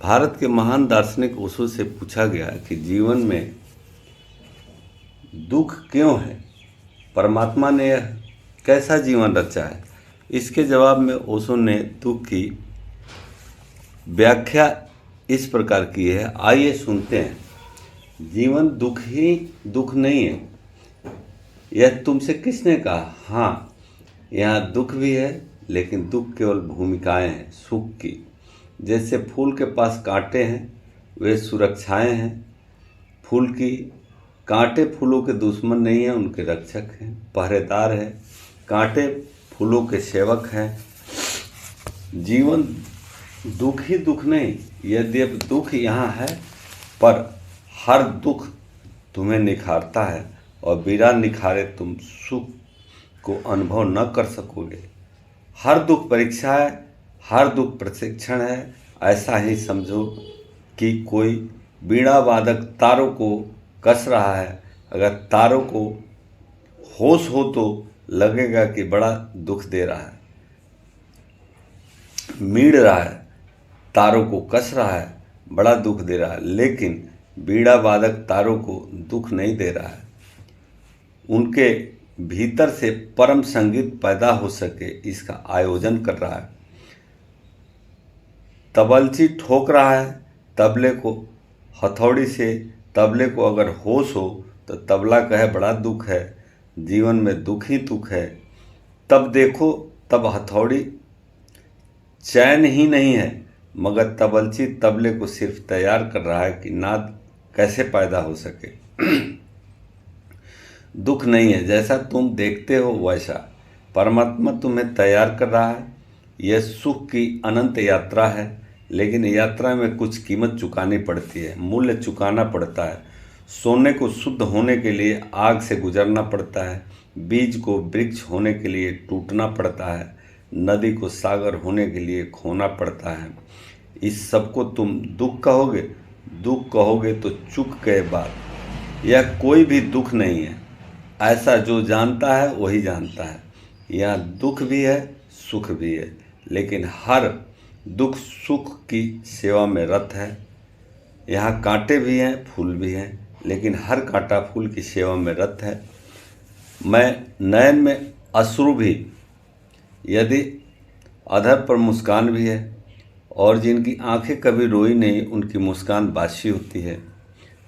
भारत के महान दार्शनिक ओशो से पूछा गया कि जीवन में दुख क्यों है, परमात्मा ने यह कैसा जीवन रचा है। इसके जवाब में ओशो ने दुख की व्याख्या इस प्रकार की है, आइए सुनते हैं। जीवन दुख ही दुख नहीं है, यह तुमसे किसने कहा। हाँ, यहाँ दुख भी है, लेकिन दुख केवल भूमिकाएं हैं सुख की। जैसे फूल के पास कांटे हैं, वे सुरक्षाएं हैं फूल की। कांटे फूलों के दुश्मन नहीं हैं, उनके रक्षक हैं, पहरेदार हैं। कांटे फूलों के सेवक हैं। जीवन दुख ही दुख नहीं, यद्यपि दुख यहाँ है, पर हर दुख तुम्हें निखारता है और बिना निखारे तुम सुख को अनुभव न कर सकोगे। हर दुख परीक्षा है, हर दुख प्रशिक्षण है। ऐसा ही समझो कि कोई वीणा वादक तारों को कस रहा है। अगर तारों को होश हो तो लगेगा कि बड़ा दुख दे रहा है, मीड़ रहा है, तारों को कस रहा है, बड़ा दुख दे रहा है। लेकिन वीणा वादक तारों को दुख नहीं दे रहा है, उनके भीतर से परम संगीत पैदा हो सके इसका आयोजन कर रहा है। तबलची ठोक रहा है तबले को हथौड़ी से। तबले को अगर होश हो तो तबला कहे बड़ा दुख है, जीवन में दुख ही दुख है। तब देखो, तब हथौड़ी चैन ही नहीं है, मगर तबलची तबले को सिर्फ तैयार कर रहा है कि नाद कैसे पैदा हो सके। दुख नहीं है, जैसा तुम देखते हो वैसा परमात्मा तुम्हें तैयार कर रहा है। यह सुख की अनंत यात्रा है, लेकिन यात्रा में कुछ कीमत चुकानी पड़ती है, मूल्य चुकाना पड़ता है। सोने को शुद्ध होने के लिए आग से गुजरना पड़ता है, बीज को वृक्ष होने के लिए टूटना पड़ता है, नदी को सागर होने के लिए खोना पड़ता है। इस सब को तुम दुख कहोगे? दुख कहोगे तो चूक गए बात। यह कोई भी दुख नहीं है, ऐसा जो जानता है वही जानता है। यहाँ दुख भी है, सुख भी है, लेकिन हर दुख सुख की सेवा में रत है। यहाँ कांटे भी हैं, फूल भी हैं, लेकिन हर कांटा फूल की सेवा में रत है। मैं नयन में अश्रु भी, यदि अधर पर मुस्कान भी है, और जिनकी आंखें कभी रोई नहीं उनकी मुस्कान बासी होती है।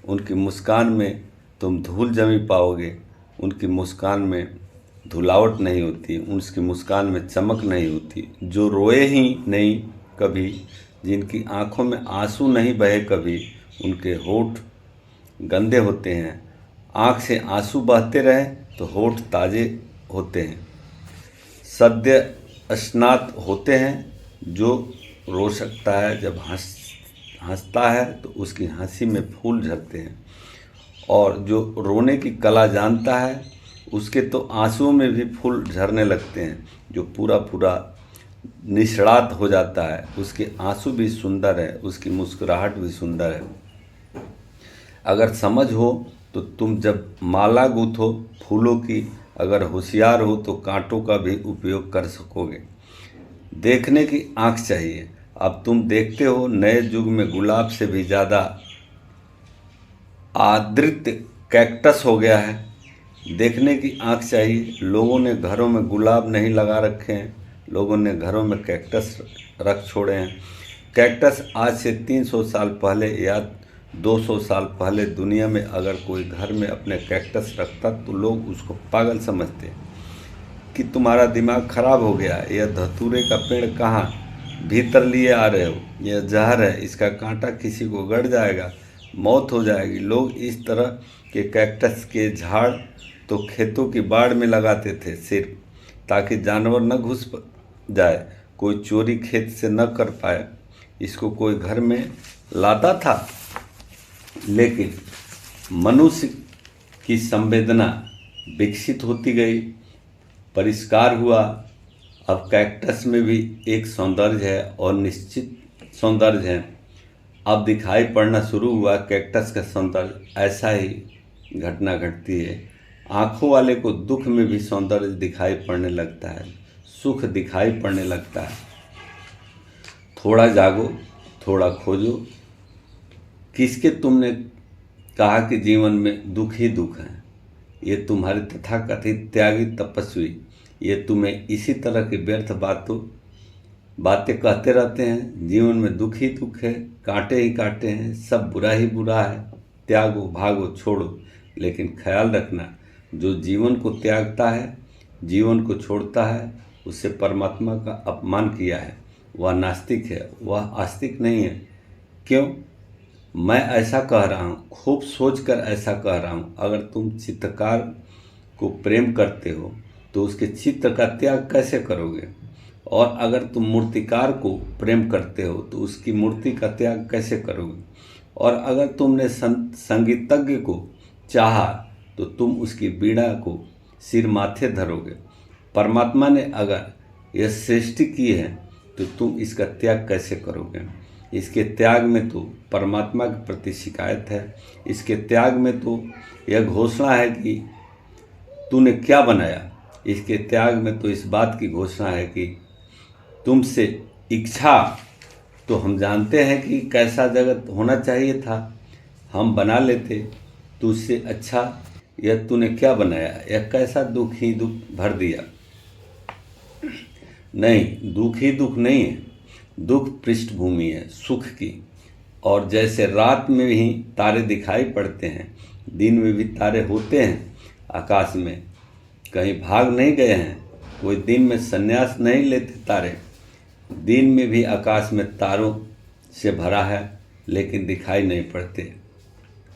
उनकी मुस्कान में तुम धूल जमी पाओगे, उनकी मुस्कान में धुलावट नहीं होती, उनकी मुस्कान में चमक नहीं होती। जो रोए ही नहीं कभी, जिनकी आंखों में आंसू नहीं बहे कभी, उनके होठ गंदे होते हैं। आंख से आंसू बहते रहे तो होठ ताजे होते हैं, सद्य स्नात होते हैं। जो रो सकता है, जब हंसता है तो उसकी हंसी में फूल झरते हैं, और जो रोने की कला जानता है उसके तो आंसुओं में भी फूल झरने लगते हैं। जो पूरा पूरा निष्णात हो जाता है, उसके आंसू भी सुंदर है, उसकी मुस्कुराहट भी सुंदर है। अगर समझ हो तो तुम जब माला गूंथो फूलों की, अगर होशियार हो तो कांटों का भी उपयोग कर सकोगे। देखने की आंख चाहिए। अब तुम देखते हो नए युग में गुलाब से भी ज़्यादा आदृत कैक्टस हो गया है। देखने की आंख चाहिए। लोगों ने घरों में गुलाब नहीं लगा रखे हैं, लोगों ने घरों में कैक्टस रख छोड़े हैं। कैक्टस आज से 300 साल पहले या 200 साल पहले दुनिया में अगर कोई घर में अपने कैक्टस रखता तो लोग उसको पागल समझते कि तुम्हारा दिमाग खराब हो गया, यह धतूरे का पेड़ कहाँ भीतर लिए आ रहे हो, यह जहर है, इसका कांटा किसी को गड़ जाएगा, मौत हो जाएगी। लोग इस तरह के कैक्टस के झाड़ तो खेतों की बाड़ में लगाते थे, सिर्फ ताकि जानवर न घुस जाए, कोई चोरी खेत से न कर पाए। इसको कोई घर में लाता था, लेकिन मनुष्य की संवेदना विकसित होती गई, परिष्कार हुआ। अब कैक्टस में भी एक सौंदर्य है और निश्चित सौंदर्य है। अब दिखाई पड़ना शुरू हुआ कैक्टस का सौंदर्य। ऐसा ही घटना घटती है, आँखों वाले को दुख में भी सौंदर्य दिखाई पड़ने लगता है, सुख दिखाई पड़ने लगता है। थोड़ा जागो, थोड़ा खोजो। किसके तुमने कहा कि जीवन में दुख ही दुख है? ये तुम्हारे तथाकथित त्यागी तपस्वी, ये तुम्हें इसी तरह की व्यर्थ बातें कहते रहते हैं। जीवन में दुख ही दुख है, कांटे ही कांटे हैं, सब बुरा ही बुरा है, त्यागो भागो छोड़ो। लेकिन ख्याल रखना, जो जीवन को त्यागता है, जीवन को छोड़ता है, उससे परमात्मा का अपमान किया है। वह नास्तिक है, वह आस्तिक नहीं है। क्यों मैं ऐसा कह रहा हूँ? खूब सोचकर ऐसा कह रहा हूँ। अगर तुम चित्रकार को प्रेम करते हो तो उसके चित्र का त्याग कैसे करोगे? और अगर तुम मूर्तिकार को प्रेम करते हो तो उसकी मूर्ति का त्याग कैसे करोगे? और अगर तुमने संगीतज्ञ को चाहा तो तुम उसकी वीणा को सिर माथे धरोगे। परमात्मा ने अगर यह सृष्टि की है तो तुम इसका त्याग कैसे करोगे? इसके त्याग में तो परमात्मा के प्रति शिकायत है। इसके त्याग में तो यह घोषणा है कि तूने क्या बनाया। इसके त्याग में तो इस बात की घोषणा है कि तुमसे इच्छा तो हम जानते हैं कि कैसा जगत होना चाहिए था, हम बना लेते, तुझसे अच्छा यह तूने क्या बनाया? यह कैसा दुख ही दुख भर दिया। नहीं, दुख ही दुख नहीं है, दुख पृष्ठभूमि है सुख की। और जैसे रात में भी तारे दिखाई पड़ते हैं, दिन में भी तारे होते हैं आकाश में, कहीं भाग नहीं गए हैं, कोई दिन में संन्यास नहीं लेते तारे। दिन में भी आकाश में तारों से भरा है, लेकिन दिखाई नहीं पड़ते,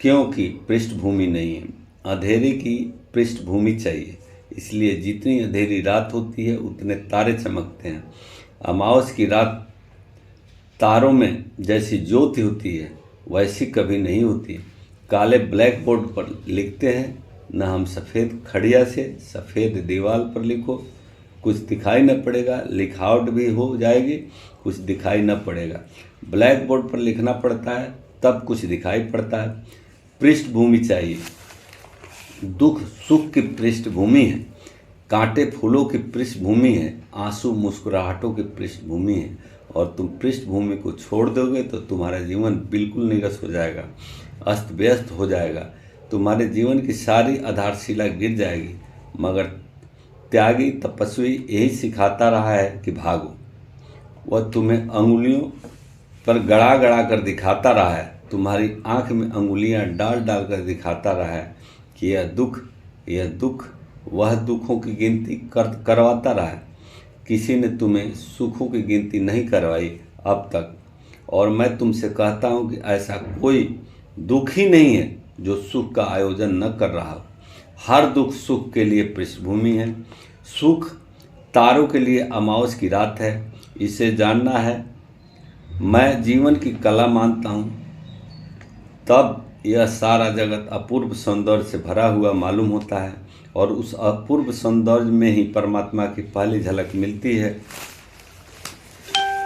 क्योंकि पृष्ठभूमि नहीं है। अंधेरे की पृष्ठभूमि चाहिए, इसलिए जितनी अंधेरी रात होती है उतने तारे चमकते हैं। अमावस की रात तारों में जैसी ज्योति होती है वैसी कभी नहीं होती। काले ब्लैक बोर्ड पर लिखते हैं, न हम सफ़ेद खड़िया से सफ़ेद दीवार पर लिखो, कुछ दिखाई न पड़ेगा, लिखावट भी हो जाएगी, कुछ दिखाई न पड़ेगा। ब्लैक बोर्ड पर लिखना पड़ता है तब कुछ दिखाई पड़ता है। पृष्ठभूमि चाहिए। दुख सुख की पृष्ठभूमि है, कांटे फूलों की पृष्ठभूमि है, आंसू मुस्कुराहटों की पृष्ठभूमि है। और तुम पृष्ठभूमि को छोड़ दोगे तो तुम्हारा जीवन बिल्कुल नीरस हो जाएगा, अस्त व्यस्त हो जाएगा, तुम्हारे जीवन की सारी आधारशिला गिर जाएगी। मगर त्यागी तपस्वी यही सिखाता रहा है कि भागो। वह तुम्हें अंगुलियों पर गड़ा गड़ा कर दिखाता रहा है, तुम्हारी आंख में अंगुलियां डाल डाल कर दिखाता रहा है कि यह दुख वह दुखों की गिनती करवाता रहा है। किसी ने तुम्हें सुखों की गिनती नहीं करवाई अब तक। और मैं तुमसे कहता हूँ कि ऐसा कोई दुख ही नहीं है जो सुख का आयोजन न कर रहा हो। हर दुख सुख के लिए पृष्ठभूमि है। सुख तारों के लिए अमावस की रात है। इसे जानना है। मैं जीवन की कला मानता हूँ, तब यह सारा जगत अपूर्व सौंदर्य से भरा हुआ मालूम होता है और उस अपूर्व सौंदर्य में ही परमात्मा की पहली झलक मिलती है।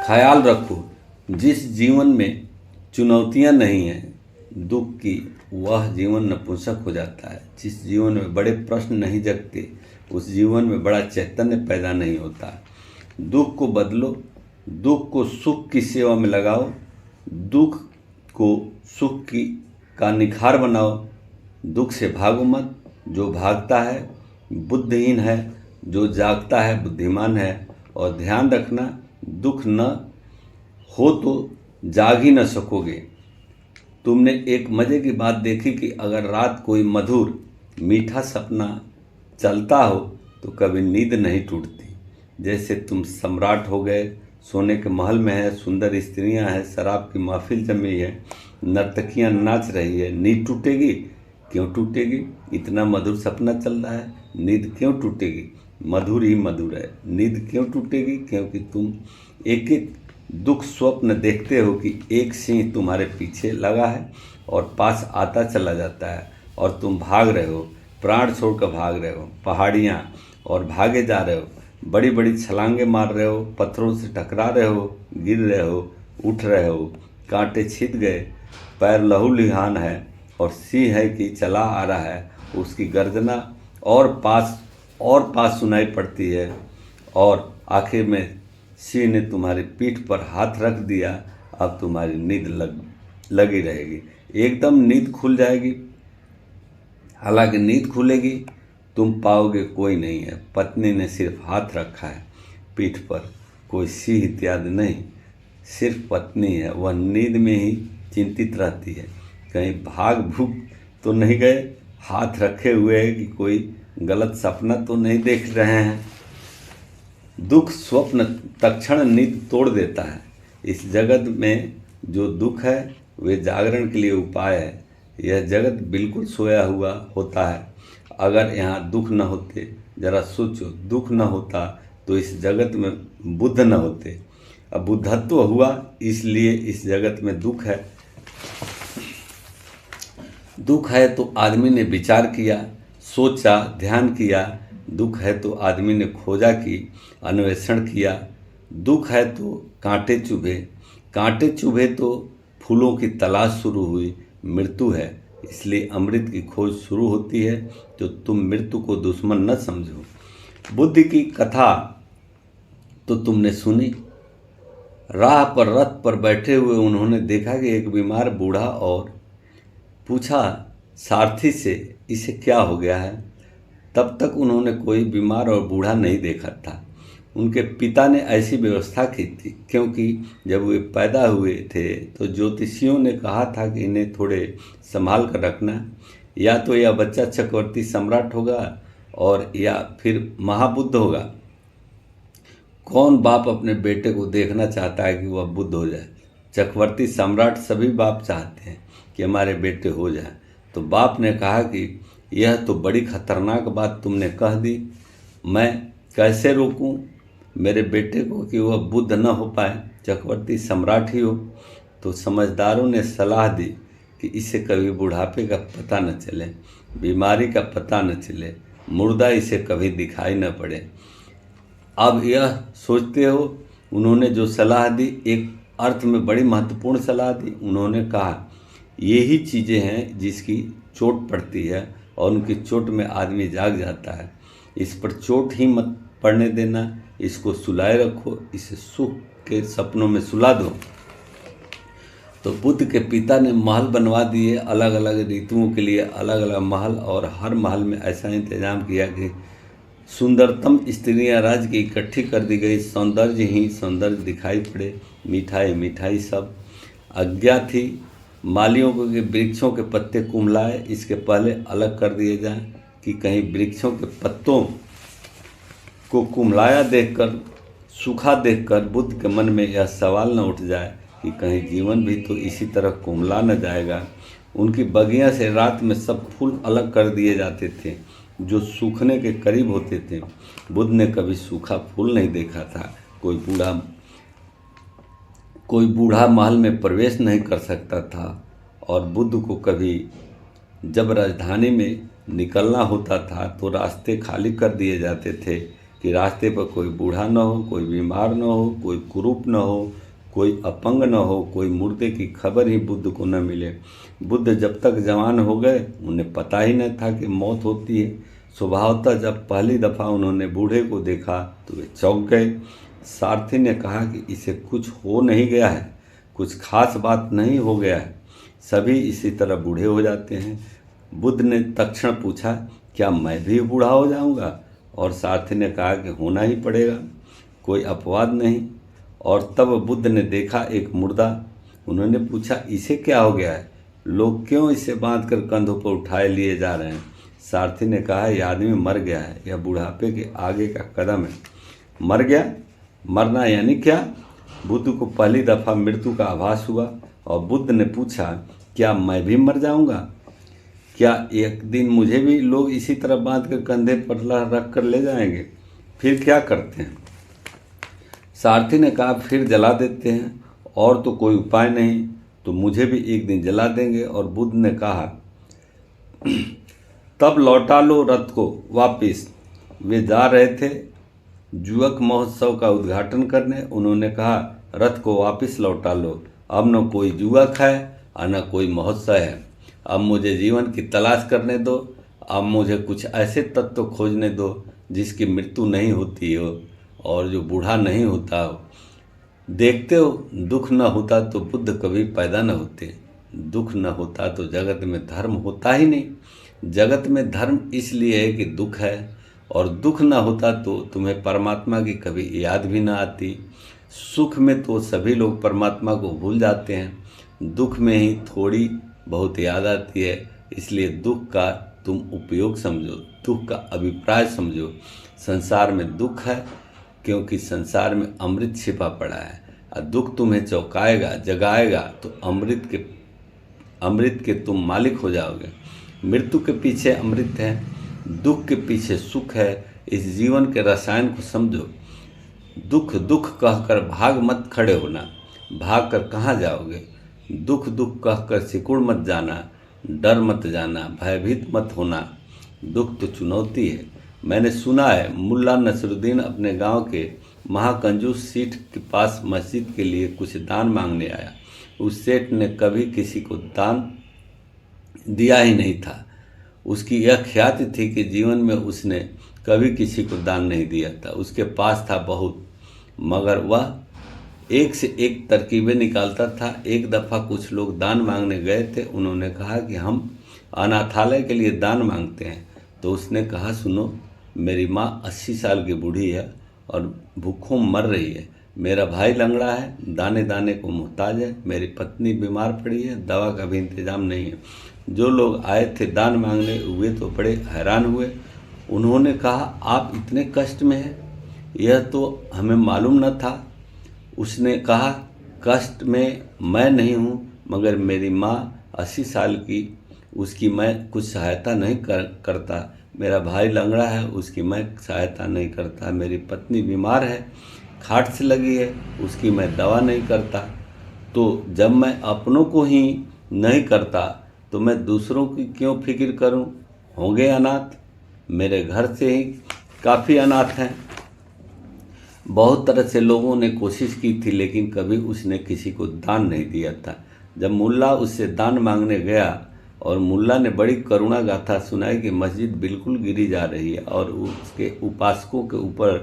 ख्याल रखो, जिस जीवन में चुनौतियां नहीं हैं दुख की, वह जीवन नपुंसक हो जाता है। जिस जीवन में बड़े प्रश्न नहीं जगते, उस जीवन में बड़ा चैतन्य पैदा नहीं होता। दुख को बदलो, दुख को सुख की सेवा में लगाओ, दुख को सुख की का निखार बनाओ। दुख से भागो मत। जो भागता है बुद्धिहीन है, जो जागता है बुद्धिमान है। और ध्यान रखना, दुख न हो तो जाग ही न सकोगे। तुमने एक मज़े की बात देखी कि अगर रात कोई मधुर मीठा सपना चलता हो तो कभी नींद नहीं टूटती। जैसे तुम सम्राट हो गए, सोने के महल में है, सुंदर स्त्रियां हैं, शराब की महफिल जमी है, नर्तकियां नाच रही है, नींद टूटेगी? क्यों टूटेगी? इतना मधुर सपना चल रहा है, नींद क्यों टूटेगी? मधुर ही मधुर है, नींद क्यों टूटेगी? क्योंकि तुम एक एक दुख स्वप्न देखते हो कि एक सिंह तुम्हारे पीछे लगा है और पास आता चला जाता है और तुम भाग रहे हो, प्राण छोड़कर भाग रहे हो, पहाड़ियाँ और भागे जा रहे हो, बड़ी बड़ी छलांगे मार रहे हो, पत्थरों से टकरा रहे हो, गिर रहे हो, उठ रहे हो, कांटे छिद गए, पैर लहूलुहान है और सिंह है कि चला आ रहा है, उसकी गर्जना और पास सुनाई पड़ती है। और आखिर में सिंह ने तुम्हारी पीठ पर हाथ रख दिया अब तुम्हारी नींद लगी रहेगी, एकदम नींद खुल जाएगी। हालांकि नींद खुलेगी, तुम पाओगे कोई नहीं है। पत्नी ने सिर्फ हाथ रखा है पीठ पर, कोई सिंह इत्यादि नहीं, सिर्फ पत्नी है। वह नींद में ही चिंतित रहती है, कहीं भाग भूग तो नहीं गए, हाथ रखे हुए है कि कोई गलत सपना तो नहीं देख रहे हैं। दुख स्वप्न तत्क्षण नींद तोड़ देता है। इस जगत में जो दुख है वे जागरण के लिए उपाय है। यह जगत बिल्कुल सोया हुआ होता है। अगर यहाँ दुख न होते, जरा सोचो, दुख न होता तो इस जगत में बुद्ध न होते। अब बुद्धत्व हुआ, इसलिए इस जगत में दुख है। दुख है तो आदमी ने विचार किया, सोचा, ध्यान किया। दुख है तो आदमी ने खोजा की, अन्वेषण किया। दुख है तो कांटे चुभे, कांटे चुभे तो फूलों की तलाश शुरू हुई। मृत्यु है, इसलिए अमृत की खोज शुरू होती है। तो तुम मृत्यु को दुश्मन न समझो। बुद्ध की कथा तो तुमने सुनी। राह पर रथ पर बैठे हुए उन्होंने देखा कि एक बीमार बूढ़ा, और पूछा सारथी से, इसे क्या हो गया है। तब तक उन्होंने कोई बीमार और बूढ़ा नहीं देखा था। उनके पिता ने ऐसी व्यवस्था की थी, क्योंकि जब वे पैदा हुए थे तो ज्योतिषियों ने कहा था कि इन्हें थोड़े संभाल कर रखना, या तो यह बच्चा चक्रवर्ती सम्राट होगा और या फिर महाबुद्ध होगा। कौन बाप अपने बेटे को देखना चाहता है कि वह बुद्ध हो जाए। चक्रवर्ती सम्राट सभी बाप चाहते हैं कि हमारे बेटे हो जाए। तो बाप ने कहा कि यह तो बड़ी खतरनाक बात तुमने कह दी, मैं कैसे रोकूं मेरे बेटे को कि वह बुद्ध न हो पाए, चक्रवर्ती सम्राट ही हो। तो समझदारों ने सलाह दी कि इसे कभी बुढ़ापे का पता न चले, बीमारी का पता न चले, मुर्दा इसे कभी दिखाई न पड़े। अब यह सोचते हो, उन्होंने जो सलाह दी एक अर्थ में बड़ी महत्वपूर्ण सलाह दी। उन्होंने कहा यही चीज़ें हैं जिसकी चोट पड़ती है और उनकी चोट में आदमी जाग जाता है। इस पर चोट ही मत पड़ने देना, इसको सुलाए रखो, इसे सुख के सपनों में सुला दो। तो बुद्ध के पिता ने महल बनवा दिए, अलग अलग ऋतुओं के लिए अलग अलग महल, और हर महल में ऐसा इंतजाम किया कि सुंदरतम स्त्रियां राज्य की इकट्ठी कर दी गई। सौंदर्य ही सौंदर्य दिखाई पड़े, मिठाई मिठाई सब। आज्ञा थी मालियों को कि वृक्षों के पत्ते कुम्हलाए इसके पहले अलग कर दिए जाएं, कि कहीं वृक्षों के पत्तों को कुम्हलाया देखकर, सूखा देखकर बुद्ध के मन में यह सवाल न उठ जाए कि कहीं जीवन भी तो इसी तरह कुम्हला न जाएगा। उनकी बगिया से रात में सब फूल अलग कर दिए जाते थे जो सूखने के करीब होते थे। बुद्ध ने कभी सूखा फूल नहीं देखा था। कोई बूढ़ा महल में प्रवेश नहीं कर सकता था, और बुद्ध को कभी जब राजधानी में निकलना होता था तो रास्ते खाली कर दिए जाते थे कि रास्ते पर कोई बूढ़ा न हो, कोई बीमार न हो, कोई कुरूप न हो, कोई अपंग न हो, कोई मुर्दे की खबर ही बुद्ध को न मिले। बुद्ध जब तक जवान हो गए उन्हें पता ही न था कि मौत होती है। स्वभावतः जब पहली दफ़ा उन्होंने बूढ़े को देखा तो वे चौंक गए। सारथी ने कहा कि इसे कुछ हो नहीं गया है, कुछ खास बात नहीं हो गया है, सभी इसी तरह बूढ़े हो जाते हैं। बुद्ध ने तत्क्षण पूछा, क्या मैं भी बूढ़ा हो जाऊंगा? और सारथी ने कहा कि होना ही पड़ेगा, कोई अपवाद नहीं। और तब बुद्ध ने देखा एक मुर्दा। उन्होंने पूछा, इसे क्या हो गया है? लोग क्यों इसे बांधकर कंधों पर उठाए लिए जा रहे हैं? सारथी ने कहा, यह आदमी मर गया है, यह बुढ़ापे के आगे का कदम है। मर गया? मरना यानी क्या? बुद्ध को पहली दफ़ा मृत्यु का आभास हुआ और बुद्ध ने पूछा, क्या मैं भी मर जाऊंगा? क्या एक दिन मुझे भी लोग इसी तरह बांधकर कंधे पर रख कर ले जाएंगे? फिर क्या करते हैं? सारथी ने कहा, फिर जला देते हैं, और तो कोई उपाय नहीं, तो मुझे भी एक दिन जला देंगे। और बुद्ध ने कहा, तब लौटा लो रथ को वापिस। वे जा रहे थे जुअक महोत्सव का उद्घाटन करने। उन्होंने कहा, रथ को वापिस लौटा लो, अब न कोई जुअक है और न कोई महोत्सव है। अब मुझे जीवन की तलाश करने दो। अब मुझे कुछ ऐसे तत्व खोजने दो जिसकी मृत्यु नहीं होती हो और जो बूढ़ा नहीं होता हो। देखते हो, दुख न होता तो बुद्ध कभी पैदा न होते। दुख न होता तो जगत में धर्म होता ही नहीं। जगत में धर्म इसलिए है कि दुख है, और दुख न होता तो तुम्हें परमात्मा की कभी याद भी न आती। सुख में तो सभी लोग परमात्मा को भूल जाते हैं, दुख में ही थोड़ी बहुत याद आती है। इसलिए दुख का तुम उपयोग समझो, दुख का अभिप्राय समझो। संसार में दुख है क्योंकि संसार में अमृत छिपा पड़ा है, और दुख तुम्हें चौंकाएगा, जगाएगा तो अमृत के तुम मालिक हो जाओगे। मृत्यु के पीछे अमृत है, दुख के पीछे सुख है। इस जीवन के रसायन को समझो। दुख दुख कहकर भाग मत खड़े होना, भाग कर कहाँ जाओगे। दुख दुख कहकर सिकुड़ मत जाना, डर मत जाना, भयभीत मत होना। दुख तो चुनौती है। मैंने सुना है मुल्ला नसरुद्दीन अपने गांव के महाकंजूस सेठ के पास मस्जिद के लिए कुछ दान मांगने आया। उस सेठ ने कभी किसी को दान दिया ही नहीं था। उसकी यह ख्याति थी कि जीवन में उसने कभी किसी को दान नहीं दिया था। उसके पास था बहुत, मगर वह एक से एक तरकीबें निकालता था। एक दफ़ा कुछ लोग दान मांगने गए थे। उन्होंने कहा कि हम अनाथालय के लिए दान मांगते हैं। तो उसने कहा, सुनो, मेरी माँ 80 साल की बूढ़ी है और भूखों मर रही है। मेरा भाई लंगड़ा है, दाने दाने को मोहताज है। मेरी पत्नी बीमार पड़ी है, दवा का भी इंतजाम नहीं है। जो लोग आए थे दान मांगने हुए तो बड़े हैरान हुए। उन्होंने कहा, आप इतने कष्ट में हैं, यह तो हमें मालूम न था। उसने कहा, कष्ट में मैं नहीं हूँ, मगर मेरी माँ 80 साल की, उसकी मैं कुछ सहायता नहीं करता। मेरा भाई लंगड़ा है, उसकी मैं सहायता नहीं करता। मेरी पत्नी बीमार है, खाट से लगी है, उसकी मैं दवा नहीं करता। तो जब मैं अपनों को ही नहीं करता तो मैं दूसरों की क्यों फिक्र करूं। होंगे अनाथ, मेरे घर से ही काफ़ी अनाथ हैं। बहुत तरह से लोगों ने कोशिश की थी, लेकिन कभी उसने किसी को दान नहीं दिया था। जब मुल्ला उससे दान मांगने गया और मुल्ला ने बड़ी करुणा गाथा सुनाई कि मस्जिद बिल्कुल गिरी जा रही है और उसके उपासकों के ऊपर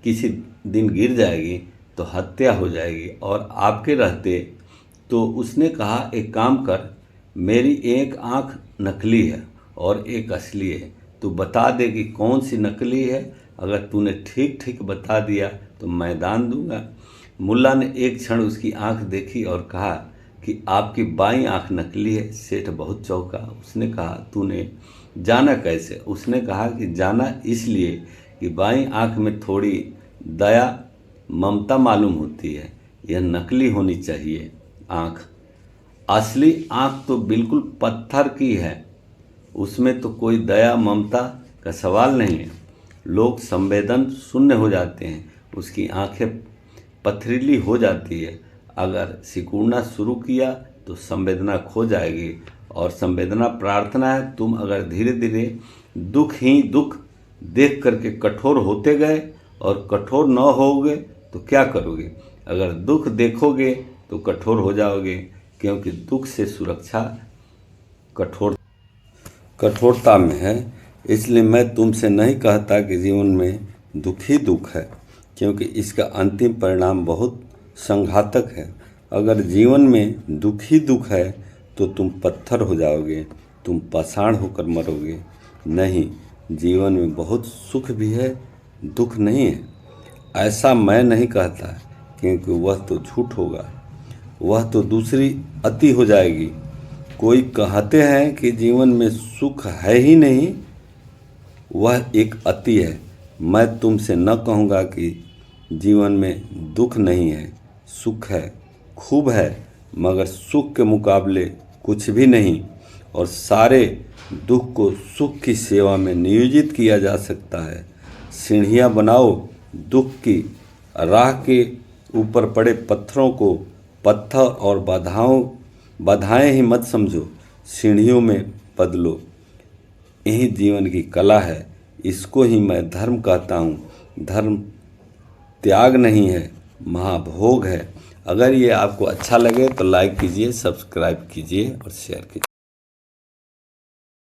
किसी दिन गिर जाएगी तो हत्या हो जाएगी और आपके रहते, तो उसने कहा, एक काम कर, मेरी एक आँख नकली है और एक असली है, तू बता दे कि कौन सी नकली है। अगर तूने ठीक ठीक बता दिया तो मैं दान दूंगा। मुल्ला ने एक क्षण उसकी आंख देखी और कहा कि आपकी बाईं आंख नकली है। सेठ बहुत चौंका। उसने कहा, तूने जाना कैसे? उसने कहा कि जाना इसलिए कि बाईं आंख में थोड़ी दया ममता मालूम होती है, यह नकली होनी चाहिए आंख। असली आंख तो बिल्कुल पत्थर की है, उसमें तो कोई दया ममता का सवाल नहीं है। लोग संवेदन शून्य हो जाते हैं, उसकी आंखें पथरीली हो जाती है। अगर सिकुड़ना शुरू किया तो संवेदना खो जाएगी, और संवेदना प्रार्थना है। तुम अगर धीरे धीरे दुख ही दुख देख करके कठोर होते गए और कठोर न होगे तो क्या करोगे? अगर दुख देखोगे तो कठोर हो जाओगे, क्योंकि दुख से सुरक्षा कठोरता में है। इसलिए मैं तुमसे नहीं कहता कि जीवन में दुख ही दुख है, क्योंकि इसका अंतिम परिणाम बहुत संघातक है। अगर जीवन में दुख ही दुख है तो तुम पत्थर हो जाओगे, तुम पाषाण होकर मरोगे। नहीं, जीवन में बहुत सुख भी है, दुख नहीं है। ऐसा मैं नहीं कहता, क्योंकि वह तो झूठ होगा, वह तो दूसरी अति हो जाएगी। कोई कहते हैं कि जीवन में सुख है ही नहीं, वह एक अति है। मैं तुमसे न कहूँगा कि जीवन में दुख नहीं है, सुख है, खूब है, मगर सुख के मुकाबले कुछ भी नहीं। और सारे दुख को सुख की सेवा में नियोजित किया जा सकता है। सीढ़ियाँ बनाओ दुख की, राह के ऊपर पड़े पत्थरों को पत्थर और बाधाएं ही मत समझो, सीढ़ियों में बदलो। यही जीवन की कला है, इसको ही मैं धर्म कहता हूँ। धर्म त्याग नहीं है, महाभोग है। अगर ये आपको अच्छा लगे तो लाइक कीजिए, सब्सक्राइब कीजिए और शेयर कीजिए।